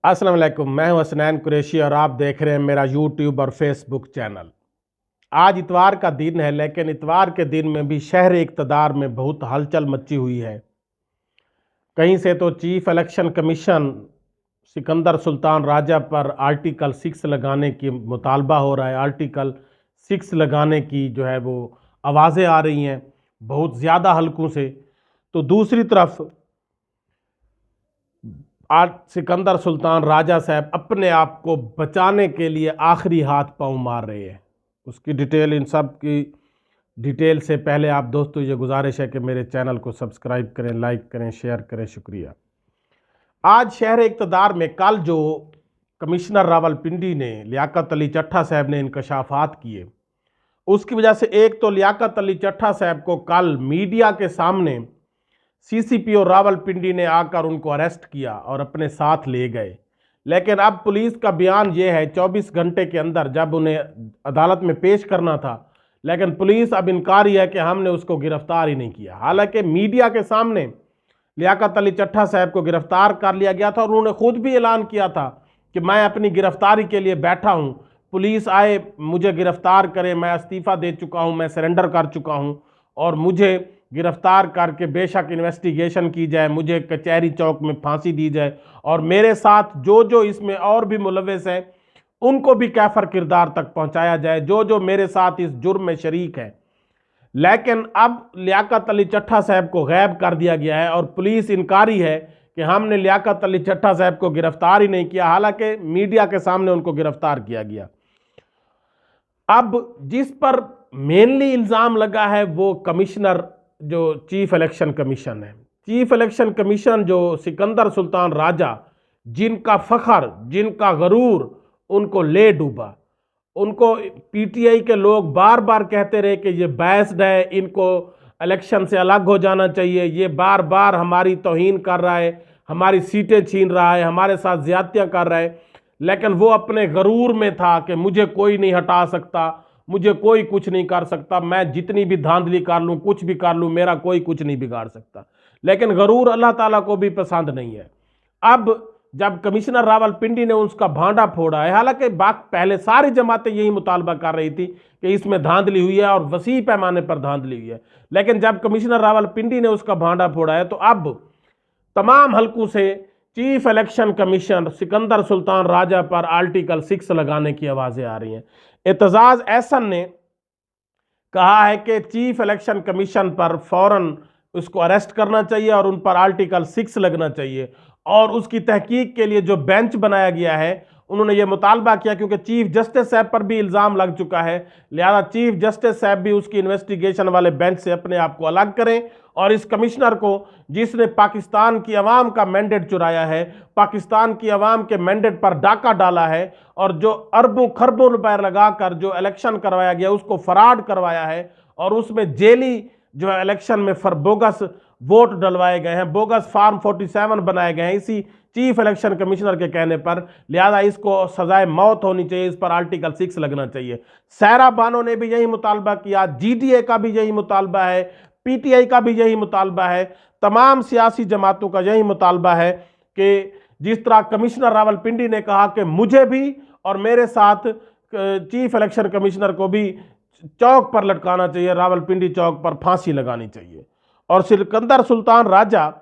अस्सलाम वालेकुम, मैं हूं हसनैन कुरैशी और आप देख रहे हैं मेरा यूट्यूब और फेसबुक चैनल। आज इतवार का दिन है, लेकिन इतवार के दिन में भी शहर इक़्तिदार में बहुत हलचल मची हुई है। कहीं से तो chief election commission Sikandar Sultan Raja पर आर्टिकल 6 लगाने की मुतालबा हो रहा है। आर्टिकल 6 लगाने की जो है वो आवाज़ें आ रही हैं बहुत ज़्यादा हलकों से। तो दूसरी तरफ आज सिकंदर सुल्तान राजा साहब अपने आप को बचाने के लिए आखिरी हाथ पांव मार रहे हैं। उसकी डिटेल, इन सब की डिटेल से पहले आप दोस्तों ये गुजारिश है कि मेरे चैनल को सब्सक्राइब करें, लाइक करें, शेयर करें। शुक्रिया। आज शहर इक़्तिदार में कल जो कमिश्नर रावलपिंडी ने लियाकत अली चट्ठा साहब ने इंकशाफात किए, उसकी वजह से एक तो लियाकत अली चट्ठा साहब को कल मीडिया के सामने सीसीपीओ रावलपिंडी ने आकर उनको अरेस्ट किया और अपने साथ ले गए। लेकिन अब पुलिस का बयान यह है 24 घंटे के अंदर जब उन्हें अदालत में पेश करना था, लेकिन पुलिस अब इनकारी है कि हमने उसको गिरफ्तार ही नहीं किया। हालांकि मीडिया के सामने लियाकत अली चट्ठा साहब को गिरफ्तार कर लिया गया था और उन्होंने खुद भी ऐलान किया था कि मैं अपनी गिरफ्तारी के लिए बैठा हूं, पुलिस आए मुझे गिरफ्तार करे, मैं इस्तीफ़ा दे चुका हूं, मैं सरेंडर कर चुका हूं और मुझे गिरफ्तार करके बेशक इन्वेस्टिगेशन की जाए, मुझे कचहरी चौक में फांसी दी जाए और मेरे साथ जो जो इसमें और भी मुलव्वस हैं उनको भी कैफर किरदार तक पहुंचाया जाए, जो जो मेरे साथ इस जुर्म में शरीक है। लेकिन अब लियाकत अली चट्ठा साहब को गैब कर दिया गया है और पुलिस इनकारी है कि हमने लियाकत अली चट्ठा साहब को गिरफ्तार ही नहीं किया, हालांकि मीडिया के सामने उनको गिरफ्तार किया गया। अब जिस पर मेनली इल्ज़ाम लगा है वो कमिश्नर जो चीफ इलेक्शन कमीशन है, चीफ इलेक्शन कमीशन जो सिकंदर सुल्तान राजा, जिनका फखर, जिनका गरूर उनको ले डूबा, उनको पीटीआई के लोग बार बार कहते रहे कि ये बैस्ड है, इनको इलेक्शन से अलग हो जाना चाहिए, ये बार बार हमारी तौहीन कर रहा है, हमारी सीटें छीन रहा है, हमारे साथ ज्यादतियां कर रहा है। लेकिन वो अपने गरूर में था कि मुझे कोई नहीं हटा सकता, मुझे कोई कुछ नहीं कर सकता, मैं जितनी भी धांधली कर लूँ, कुछ भी कर लूँ, मेरा कोई कुछ नहीं बिगाड़ सकता। लेकिन गरूर अल्लाह ताला को भी पसंद नहीं है। अब जब कमिश्नर रावलपिंडी ने उसका भांडा फोड़ा है, हालांकि बात पहले सारी जमातें यही मुतालबा कर रही थी कि इसमें धांधली हुई है और वसी पैमाने पर धांधली हुई है, लेकिन जब कमिश्नर रावलपिंडी ने उसका भांडा फोड़ा है तो अब तमाम हलकों से chief election commission Sikandar Sultan Raja पर आर्टिकल 6 लगाने की आवाजें आ रही हैं। एतजाज एहसन ने कहा है कि चीफ इलेक्शन कमीशन पर फौरन उसको अरेस्ट करना चाहिए और उन पर आर्टिकल 6 लगना चाहिए और उसकी तहकीक के लिए जो बेंच बनाया गया है उन्होंने ये मुतालबा किया, क्योंकि चीफ जस्टिस साहब पर भी इल्ज़ाम लग चुका है, लिहाजा चीफ जस्टिस साहब भी उसकी इन्वेस्टिगेशन वाले बेंच से अपने आप को अलग करें और इस कमिश्नर को, जिसने पाकिस्तान की आवाम का मैंडेट चुराया है, पाकिस्तान की आवाम के मैंडेट पर डाका डाला है और जो अरबों खरबों रुपए लगाकर जो इलेक्शन करवाया गया उसको फराड करवाया है और उसमें जेली जो है इलेक्शन में बोगस वोट डलवाए गए हैं, बोगस फार्म 47 बनाए गए हैं इसी चीफ इलेक्शन कमिश्नर के कहने पर। लिहाजा इसको सजाए मौत होनी चाहिए, इस पर आर्टिकल 6 लगना चाहिए। सायरा बानो ने भी यही मुतालबा किया, जीडीए का भी यही मुतालबा है, पीटीआई का भी यही मुतालबा है, तमाम सियासी जमातों का यही मुतालबा है कि जिस तरह कमिश्नर रावलपिंडी ने कहा कि मुझे भी और मेरे साथ चीफ इलेक्शन कमिश्नर को भी चौक पर लटकाना चाहिए, रावलपिंडी चौक पर फांसी लगानी चाहिए। और सिकंदर सुल्तान राजा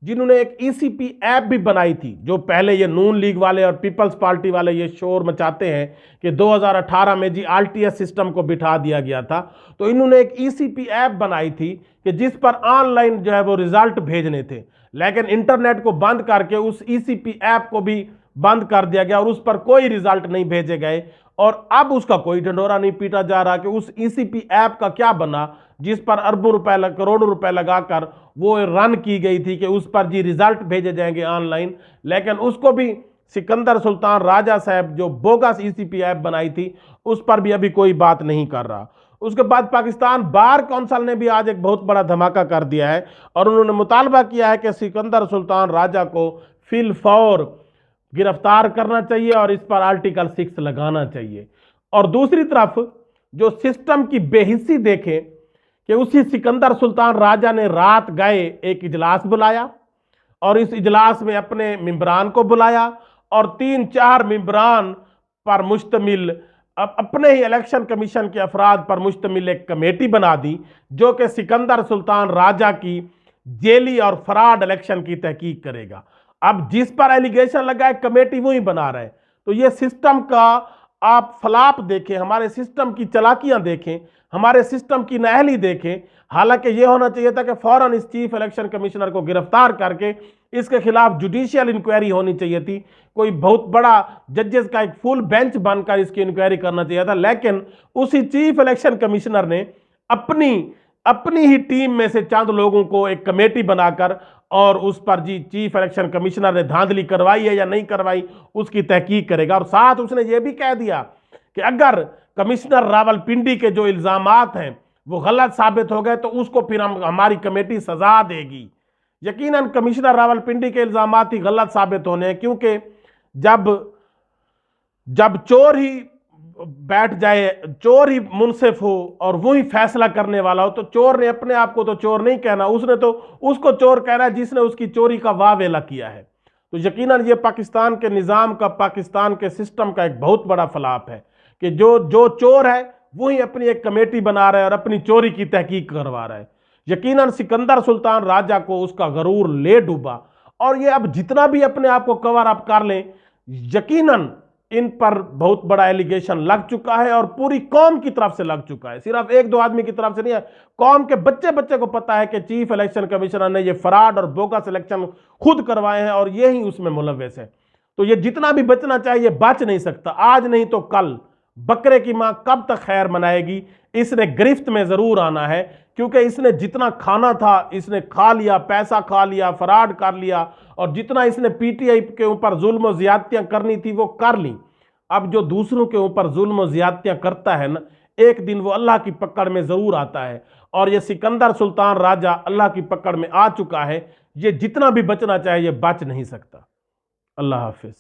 जिन्होंने एक ईसीपी ऐप भी बनाई थी, जो पहले ये नून लीग वाले और पीपल्स पार्टी वाले ये शोर मचाते हैं कि 2018 में जी आरटीएस सिस्टम को बिठा दिया गया था, तो इन्होंने एक ईसीपी ऐप बनाई थी कि जिस पर ऑनलाइन जो है वो रिजल्ट भेजने थे, लेकिन इंटरनेट को बंद करके उस ईसीपी ऐप को भी बंद कर दिया गया और उस पर कोई रिजल्ट नहीं भेजे गए और अब उसका कोई ढंढोरा नहीं पीटा जा रहा कि उस ईसीपी ऐप का क्या बना जिस पर अरबों रुपए करोड़ों रुपए लगाकर वो रन की गई थी कि उस पर जी रिजल्ट भेजे जाएंगे ऑनलाइन, लेकिन उसको भी सिकंदर सुल्तान राजा साहब जो बोगस ईसीपी ऐप बनाई थी उस पर भी अभी कोई बात नहीं कर रहा। उसके बाद पाकिस्तान बार कौंसिल ने भी आज एक बहुत बड़ा धमाका कर दिया है और उन्होंने मुतालबा किया है कि सिकंदर सुल्तान राजा को फिल फौर गिरफ्तार करना चाहिए और इस पर आर्टिकल 6 लगाना चाहिए। और दूसरी तरफ जो सिस्टम की बेहिस्सी देखें कि उसी सिकंदर सुल्तान राजा ने रात गए एक इजलास बुलाया और इस इजलास में अपने मेंबरान को बुलाया और 3-4 मेंबरान पर मुश्तमिल अपने ही इलेक्शन कमीशन के अफराद पर मुश्तमिल एक कमेटी बना दी जो कि सिकंदर सुल्तान राजा की जेली और फ्रॉड इलेक्शन की तहकीक करेगा। अब जिस पर एलिगेशन लगा है कमेटी वही बना रहे। तो ये सिस्टम का आप फलाप देखें, हमारे सिस्टम की चालाकियां देखें, हमारे सिस्टम की नाअहली देखें। हालांकि यह होना चाहिए था कि फौरन इस चीफ इलेक्शन कमिश्नर को गिरफ्तार करके इसके खिलाफ जुडिशियल इंक्वायरी होनी चाहिए थी। कोई बहुत बड़ा जजेस का एक फुल बेंच बनकर इसकी इंक्वायरी करना चाहिए था। लेकिन उसी चीफ इलेक्शन कमिश्नर ने अपनी ही टीम में से चंद लोगों को एक कमेटी बनाकर और उस पर जी चीफ इलेक्शन कमिश्नर ने धांधली करवाई है या नहीं करवाई उसकी तहकीक करेगा। और साथ उसने ये भी कह दिया कि अगर कमिश्नर रावलपिंडी के जो इल्जामात हैं वो गलत साबित हो गए तो उसको फिर हमारी कमेटी सजा देगी। यकीनन कमिश्नर रावलपिंडी के इल्जामात ही गलत साबित होने हैं, क्योंकि जब चोर ही बैठ जाए, चोर ही मुनसिफ हो और वही फैसला करने वाला हो, तो चोर ने अपने आप को तो चोर नहीं कहना, उसने तो उसको चोर कहना है जिसने उसकी चोरी का वावेला किया है। तो यकीनन ये पाकिस्तान के निज़ाम का, पाकिस्तान के सिस्टम का एक बहुत बड़ा फलाप है कि जो चोर है वही अपनी एक कमेटी बना रहा है और अपनी चोरी की तहकीक करवा रहा है। यकीनन सिकंदर सुल्तान राजा को उसका गरूर ले डूबा और ये अब जितना भी अपने आप को कवर अप कर लें, यकीनन इन पर बहुत बड़ा एलिगेशन लग चुका है और पूरी कौम की तरफ से लग चुका है, सिर्फ 1-2 आदमी की तरफ से नहीं है। कौम के बच्चे बच्चे को पता है कि चीफ इलेक्शन कमिश्नर ने ये फ्रॉड और बोगस इलेक्शन खुद करवाए हैं और ये ही उसमें मुलव्वस है। तो ये जितना भी बचना चाहिए बच नहीं सकता। आज नहीं तो कल बकरे की मां कब तक खैर मनाएगी। इसने गिरफ्त में जरूर आना है, क्योंकि इसने जितना खाना था इसने खा लिया, पैसा खा लिया, फ्रॉड कर लिया और जितना इसने पीटीआई के ऊपर जुल्म और ज्यादतियां करनी थी वो कर ली। अब जो दूसरों के ऊपर जुल्म और ज्यादतियां करता है ना, एक दिन वो अल्लाह की पकड़ में जरूर आता है और ये सिकंदर सुल्तान राजा अल्लाह की पकड़ में आ चुका है। ये जितना भी बचना चाहे ये बच नहीं सकता। अल्लाह हाफिज।